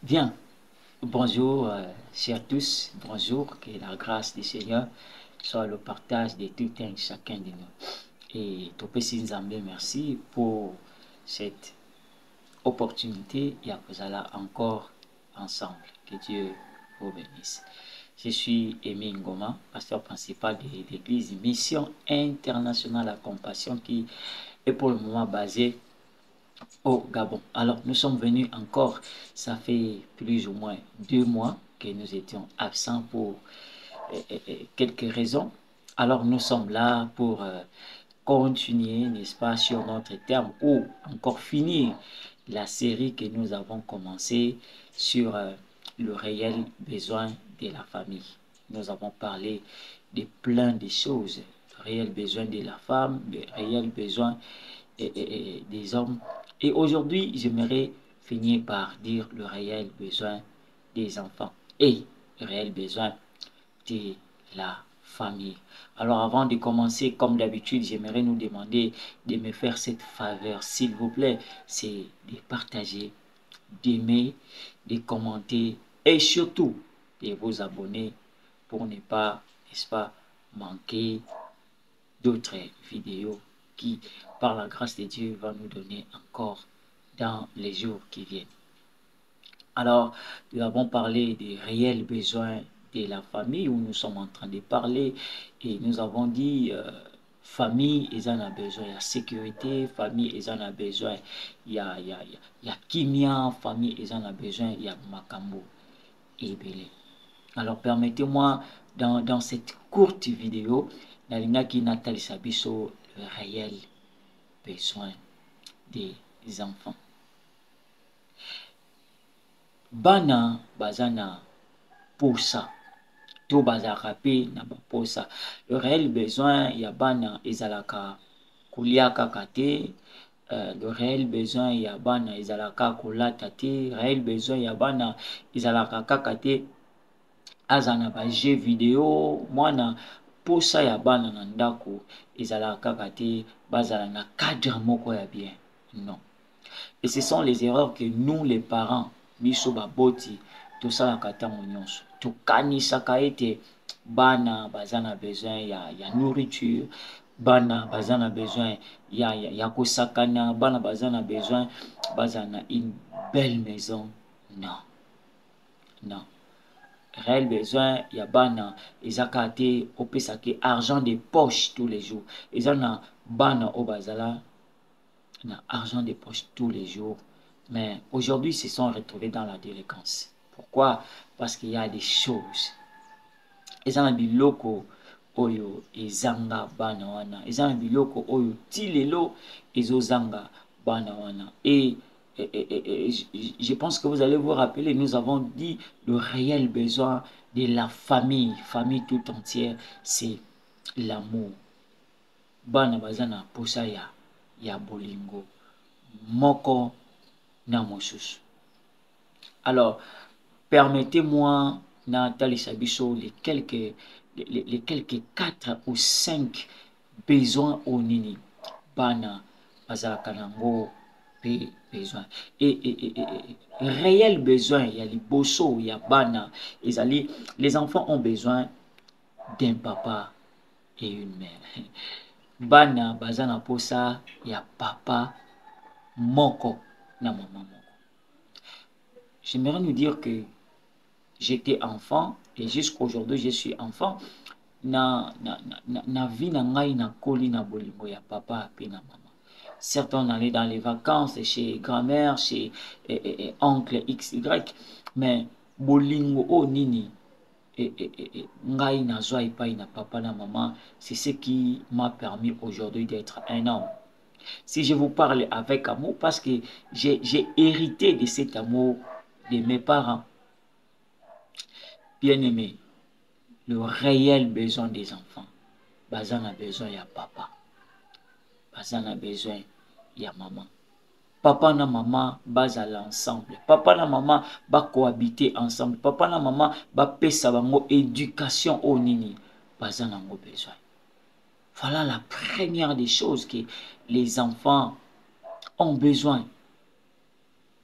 Bien, bonjour, chers tous, bonjour, que la grâce du Seigneur soit le partage de tout un chacun de nous. Et Topesi Nzambe, merci pour cette opportunité et à vous allons encore ensemble. Que Dieu vous bénisse. Je suis Aimé Ngoma, pasteur principal de l'église Mission Internationale à Compassion qui est pour le moment basée au Gabon. Alors, nous sommes venus encore, ça fait plus ou moins 2 mois que nous étions absents pour quelques raisons. Alors, nous sommes là pour continuer, n'est-ce pas, sur notre terme ou encore finir la série que nous avons commencée sur le réel besoin de la famille. Nous avons parlé de plein de choses, le réel besoin de la femme, le réel besoin des hommes. Et aujourd'hui, j'aimerais finir par dire le réel besoin des enfants et le réel besoin de la famille. Alors avant de commencer, comme d'habitude, j'aimerais nous demander de me faire cette faveur, s'il vous plaît, c'est de partager, d'aimer, de commenter et surtout de vous abonner pour ne pas, n'est-ce pas, manquer d'autres vidéos qui, par la grâce de Dieu, va nous donner encore dans les jours qui viennent. Alors, nous avons parlé des réels besoins de la famille où nous sommes en train de parler et nous avons dit famille, ils en ont besoin, il y a sécurité, famille, ils en ont besoin, il y a kimia, famille, ils en ont besoin, il y a makambo et belé. Alors, permettez-moi, dans cette courte vidéo, Nalingaki Nathalie Sabiso, le réel besoin des enfants. Bana bazana posa, to bazaka pe na baposa. Le réel besoin ya bana ezalaka kolia kaka te. Le réel besoin ya bana ezalaka kolata te. Réel besoin ya bana ezalaka kaka te aza na ba jeux vidéo. Mwana posa ya bana na ndako ezalaka kaka te bazala na cadre moko ya bien. Non. Et ce sont les erreurs que nous, les parents, biso baboti, tosalaka ntango nyonso. Tokanisaka ete bana baza na besoin ya nourriture, bana baza na besoin ya kosakana, bana baza na besoin baza na une belle maison. Non. Non. Réel besoin ya bana ezaka te opesaki argent de poche tous les jours. Eza na bana o bazala na argent de poche tous les jours. Mais aujourd'hui, ils se sont retrouvés dans la délinquance. Pourquoi? Parce qu'il y a des choses. Eza na biloko oyo ezanga bana wana. Eza na biloko oyo ti lelo ezozanga bana wana. Et je pense que vous allez vous rappeler, nous avons dit le réel besoin de la famille, famille tout entière, c'est l'amour. Bana bazana posa ya bolingo moko na mosusu. Alors, permettez-moi Nathalie Sabiso les quelques 4 ou 5 besoins au nini bana bazalaka nango pe besoin et réel besoin il y a liboso il y a bana ezali les enfants ont besoin d'un papa et une mère. Bana bazana posa ya papa moko na maman moko. J'aimerais nous dire que j'étais enfant et jusqu'aujourd'hui je suis enfant. Na vie na ngai na koli na bolingo ya papa pe na maman. Certes, on allait dans les vacances chez grand-mère, chez oncle XY, mais bolingo o nini ngai na zwa epai na papa na maman, c'est ce qui m'a permis aujourd'hui d'être un homme. Si je vous parle avec amour, parce que j'ai hérité de cet amour de mes parents. Bien aimé, le réel besoin des enfants, bazan a besoin ya papa, bazan a besoin ya maman. Papa na maman bazala ensemble. Papa na maman ba cohabiter ensemble. Papa na maman ba pesa bango éducation au nini, bazan a besoin. Voilà la première des choses que les enfants ont besoin.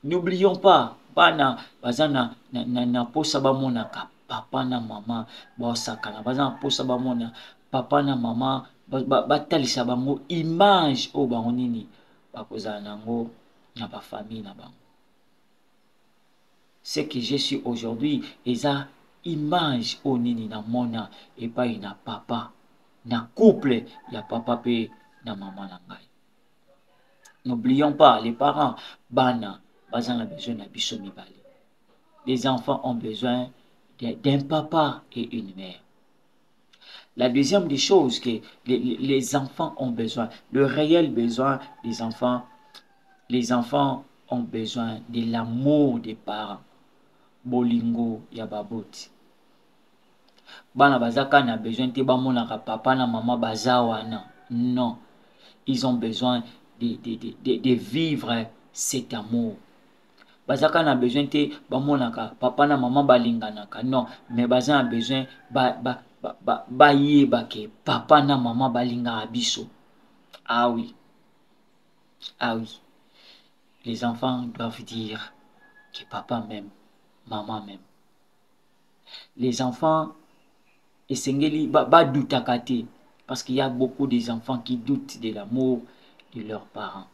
N'oublions pas, bana baza na posa bamonaka papa na mama baosakana, baza na posa bamona papa na mama batalisa bango image oyo bango nini bakozala nango na bafamille na bango. Ce que je suis aujourd'hui eza image oyo nini namona epai na papa na couple ya papa pe na mama na ngai. N'oublions pas, les parents, bana, baza na besoin na biso mibale. Les enfants ont besoin d'un papa et une mère. La deuxième des choses que les enfants ont besoin, le réel besoin des enfants, les enfants ont besoin de l'amour des parents. Bolingo ya baboti. Bana bazaka na besoin te bamonaka papa na maman bazawana. Non. Ils ont besoin de vivre cet amour. Bazaka na besoin te bamonaka papa na maman balinganaka. Non, mais baza na besoin yeba ke papa na maman balingaka biso. Ah oui. Ah oui. Les enfants doivent dire que papa m'aime, maman m'aime. Les enfants esengeli badutaka te. Parce qu'il y a beaucoup des enfants qui doutent de l'amour de leurs parents.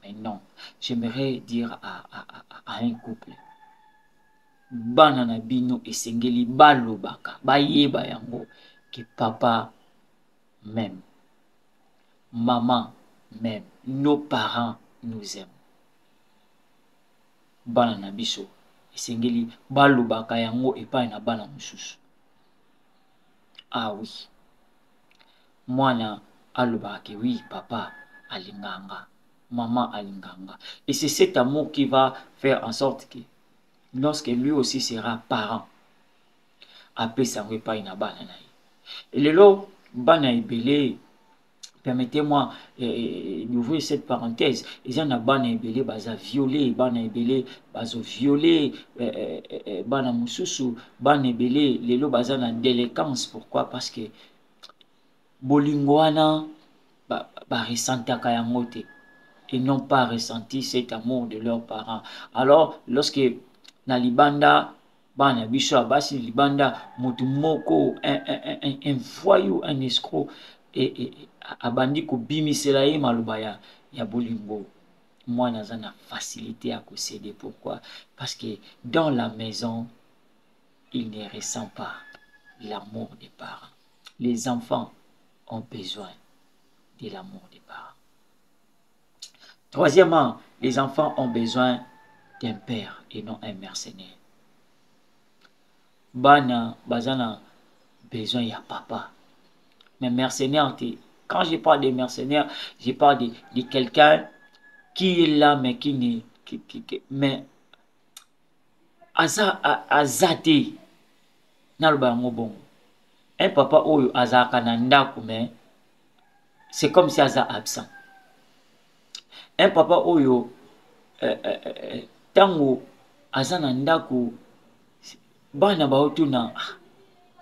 Mais non, j'aimerais dire à un couple, bana na bino esengeli balobaka, bayeba yango que papa m'aime, maman m'aime, nos parents nous aiment. Bana na biso esengeli balobaka yango epai na bana mosusu. Ah oui. Mwana alobaka que oui, papa alinganga, maman alinganga. Et c'est cet amour qui va faire en sorte que lorsque lui aussi sera parent, après ça ne va pas une bana. Et le lot, bana ebele, permettez-moi d'ouvrir cette parenthèse. Ils ont bana ebele baza violé, bana ebele bazo violé, bana mususu, bana ebele, le lot baza na délinquance. Pourquoi? Parce que bolingo wana resentaka yango te. Ils n'ont pas ressenti cet amour de leurs parents. Alors, lorsque na libanda, bana biso abasi libanda, motu moko, un voyou, un escroc, et abandi ko bimisela ye maloba ya bolingo. Moi, naza na facilité à céder. Pourquoi? Parce que dans la maison, il ne ressent pas l'amour des parents. Les enfants ont besoin de l'amour des parents. Troisièmement, les enfants ont besoin d'un père et non un mercenaire. Bana, bazana, besoin ya papa. Mais mercenaire, quand je parle de mercenaire, je parle de quelqu'un qui est là, mais qui n'est... mais azate, nalbango bongo. Un papa oyo azaka na ndako, mais c'est comme si aza absent. Un papa oyo tango aza na ndako bana baotuna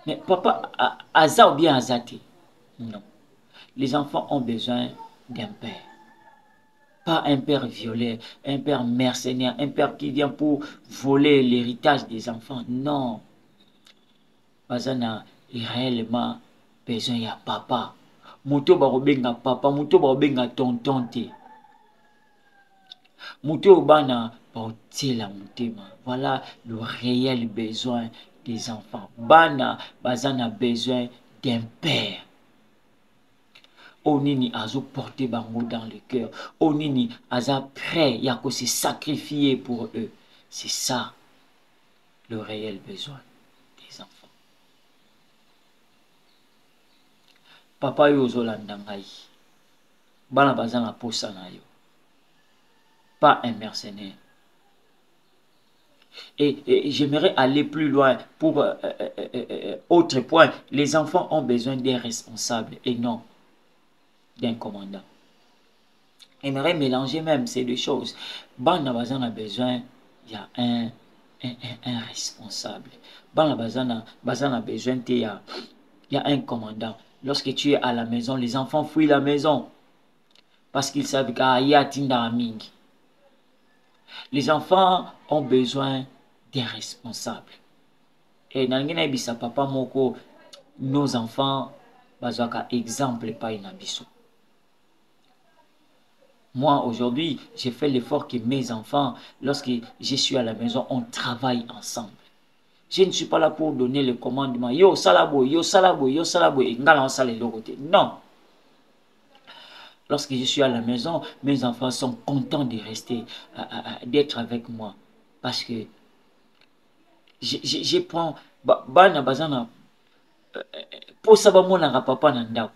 mais papa aza ou bien azate. Non. Les enfants ont besoin d'un père. Pas un père violé, un père mercenaire, un père qui vient pour voler l'héritage des enfants. Non. Bazana réellement besoin ya papa. Muto barobenga papa, muto barobenga tonton te. Muto bana baotela mutema. Voilà le réel besoin des enfants. Bana bazana besoin d'un père. Onini azo porter bango dans le cœur. Onini aza prêt yako se sacrifier pour eux. C'est ça le réel besoin des enfants. Papa yo zolanda ngai. Bana bazana posa na yo. Pas un mercenaire. Et j'aimerais aller plus loin pour autre point. Les enfants ont besoin d'un responsable et non d'un commandant. J'aimerais mélanger même ces deux choses. Bana bazana besoin, il y a un responsable. Bana bazana besoin, il y a un commandant. Lorsque tu es à la maison, les enfants fuient la maison parce qu'ils savent qu'il y a tinda mingi. Les enfants ont besoin des responsables. Et dans le papa moko, nos enfants, bazaka exemple pas inabiso. Moi, aujourd'hui, j'ai fait l'effort que mes enfants, lorsque je suis à la maison, on travaille ensemble. Je ne suis pas là pour donner le commandement. Yo salabo, yo salabo, yo salabo. Et non. Lorsque je suis à la maison, mes enfants sont contents de rester, d'être avec moi. Parce que je prends... Bana bazana... Pour savoir mon papa nanda.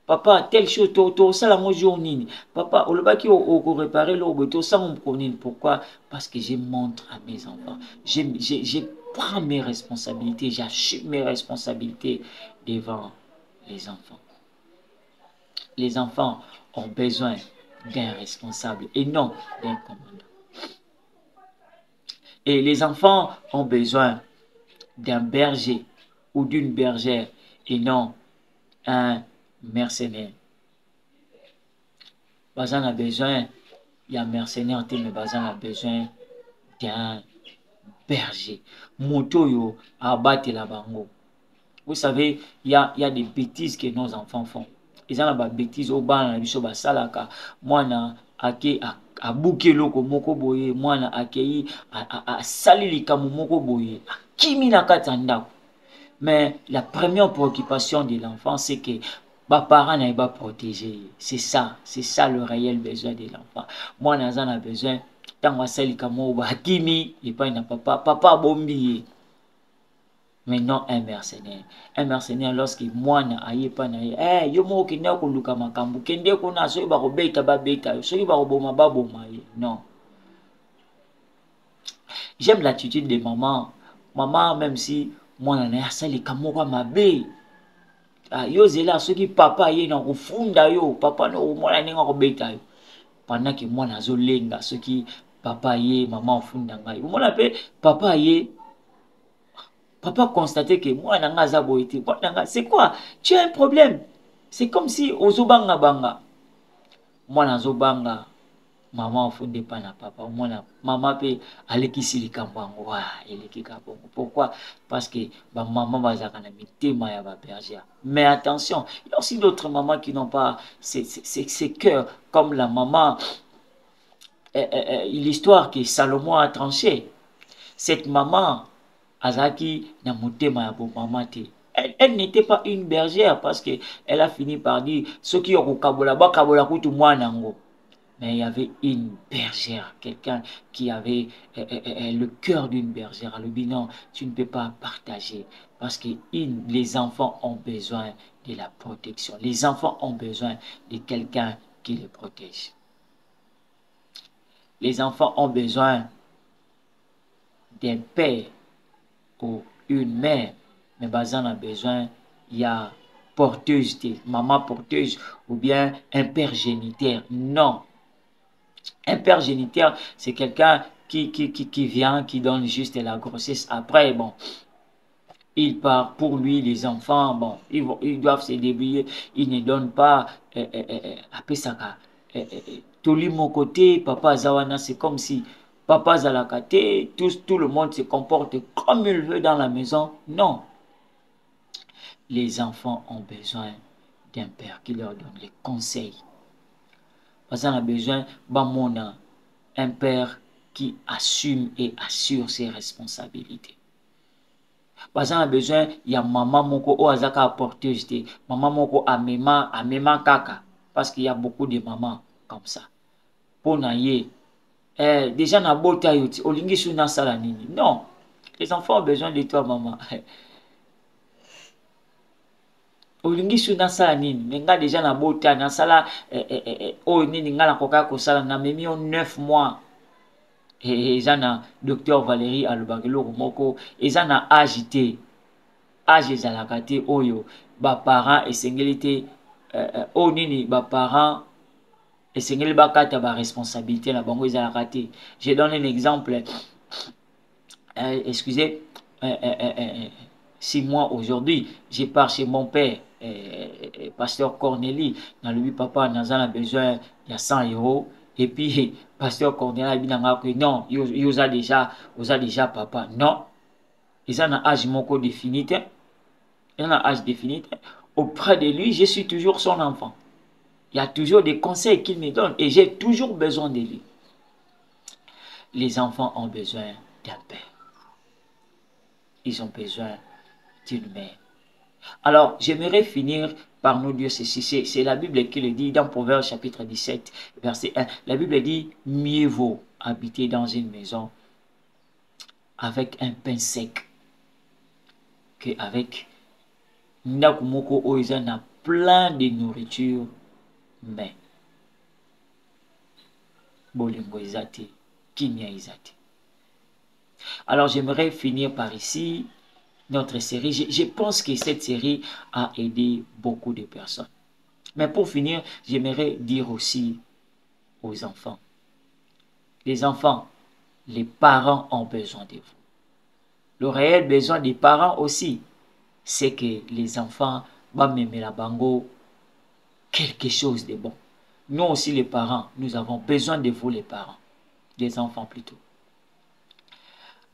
Papa, telle chose, to ça la jour nini. Papa, au baki au réparer l'eau, to ça mon nini. Pourquoi? Parce que je montre à mes enfants. Je prends mes responsabilités, j'assume mes responsabilités devant les enfants. Les enfants ont besoin d'un responsable et non d'un commandant. Et les enfants ont besoin d'un berger ou d'une bergère et non un mercenaire. Bazan a besoin, il y a un mercenaire, mais Bazan a besoin d'un berger. Motoyo a battu la bango. Vous savez, il y a des bêtises que nos enfants font. Ils ont des bêtises au bas, na salaka. Moi, na ake a bouqué loko moko boye. Moi, na akei a sali likamu moko boye. Kimi na katanda. Mais la première préoccupation de l'enfant, c'est que les parents n'aient pas protégé. C'est ça le réel besoin de l'enfant. Moi, j'en ai besoin. Tant que sali likamu ba kimi, et pas na papa bombi. Mais non un mercenaire. Un mercenaire, lorsque moi na aye pa na ye, yo mo kende ko luka makambu, kende ko na so ba ko beta ba beta, so ba ko boma ba boma ye. Non. J'aime l'attitude de maman. Maman, même si moi na ya sali kamoko mabe. Yo zela so ki papa ye na ko funda yo, papa no mo na ninga ko beta yo. Pendant que moi na zo lenga so ki papa ye, maman funda ngai. Mo na pe papa ye papa constatait que moi, c'est quoi? Tu as un problème. C'est comme si ozobanga banga. Moi, nazobanga. Maman fonde pas na papa. Moi, maman peut aller qui s'y likambango. Pourquoi? Parce que maman va zakana mitema ya ba berger. Mais attention, il y a aussi d'autres mamans qui n'ont pas ces cœurs comme la maman. L'histoire que Salomon a tranché. Cette maman Azaki na motema ya maman te. Elle n'était pas une bergère parce qu'elle a fini par dire ce qui ont kabola ba kabola kutu mwanango. Mais il y avait une bergère, quelqu'un qui avait le cœur d'une bergère. Le bilan, tu ne peux pas partager parce que les enfants ont besoin de la protection. Les enfants ont besoin de quelqu'un qui les protège. Les enfants ont besoin d'un père ou une mère, mais Bazan a besoin, il y a porteuse, maman porteuse ou bien un père géniteur. Non. Un père géniteur, c'est quelqu'un qui vient, qui donne juste la grossesse. Après, bon, il part pour lui, les enfants, bon, ils doivent se débrouiller. Ils ne donnent pas, après ça, tout mon côté, papa Zawana, c'est comme si papa Zalakate, tout le monde se comporte comme il veut dans la maison. Non. Les enfants ont besoin d'un père qui leur donne les conseils. Parce qu'on a besoin un père qui assume et assure ses responsabilités. Parce qu'on a besoin, il y a maman moko o azaka porteuse, maman moko amema kaka. Parce qu'il y a beaucoup de mamans comme ça. Pour naye, déjà na bota yoti, olingi suna sala nini. Non, les enfants ont besoin de toi maman. Olingi suna sala nini. Menga déjà na bota na sala o nini ngala koka ko sala na memi o 9 mois. Et na docteur Valérie Alobakelo moko, na agité. Age ezalakate oyo ba parents esengelite o nini ba parents esengeli bakata ba responsabilité na bango ezalakate. Je donne un exemple. Excusez, si moi aujourd'hui je pars chez mon père, pasteur Cornélie, dans le papa, nous avons besoin de 100 €, Et puis, pasteur Cornelia Binanga, non, il a déjà papa. Non, ils ont un âge défini. Il a un âge défini. Auprès de lui, je suis toujours son enfant. Il y a toujours des conseils qu'il me donne et j'ai toujours besoin de lui. Les enfants ont besoin d'un père. Ils ont besoin d'une mère. Alors, j'aimerais finir par nous dire ceci. C'est la Bible qui le dit dans Proverbes chapitre 17, verset 1. La Bible dit, mieux vaut habiter dans une maison avec un pain sec qu'avec Nakumoko Oiza n'a plein de nourriture, mais Bolingo Izate, Kimia Izate. Alors, j'aimerais finir par ici notre série. Je pense que cette série a aidé beaucoup de personnes. Mais pour finir, j'aimerais dire aussi aux enfants. Les enfants, les parents ont besoin de vous. Le réel besoin des parents aussi, c'est que les enfants vont m'aimer la bango quelque chose de bon. Nous aussi les parents, nous avons besoin de vous les parents, des enfants plutôt.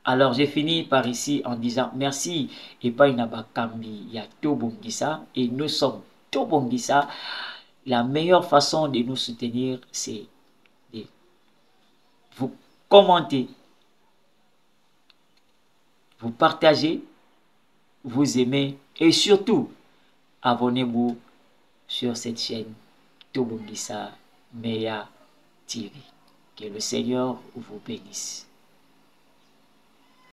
Alors j'ai fini par ici en disant merci et pas une abakambi ya Tobongisa et nous sommes Tobongisa. La meilleure façon de nous soutenir, c'est de vous commenter, vous partager, vous aimer et surtout abonnez-vous sur cette chaîne Tobongisa Meya TV. Que le Seigneur vous bénisse.